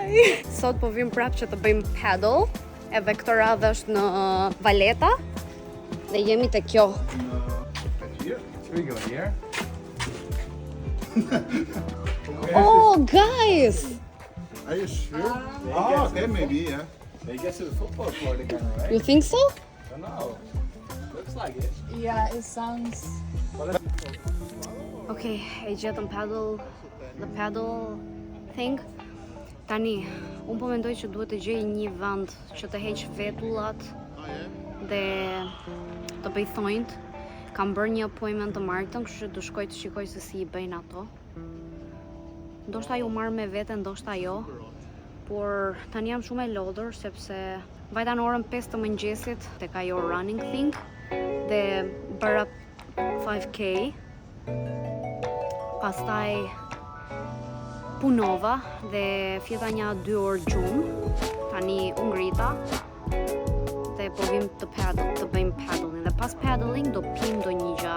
Hi! Sot po vim prap që të bëjmë paddle, edhe këtë radhë është në Valeta dhe jemi te kjo. Here? Should we go here? Oh, guys! Are you sure? Okay, maybe, yeah. They get to the football court again, right? You think so? I don't know. Looks like it. Yeah, it sounds. Okay, e gjetëm the paddle thing. Tani, unë po mendoj që duhet të gjej një vend që të heq vetullat dhe të bëj thonjt. Kam bërë një appointment të martën, kështu që do shkoj të shikoj se si I bëjnë ato. Ndoshta ju marr me vete, ndoshta jo. Por tani jam shumë e lodhur sepse vajta në orën 5 të mëngjesit tek ajo running thing dhe bëra 5K. Pastaj punova dhe fjeta një 2 orë gjumë. Tani u ngrita dhe po vim të bëjmë paddling. Dhe pas paddling do pim do një gjë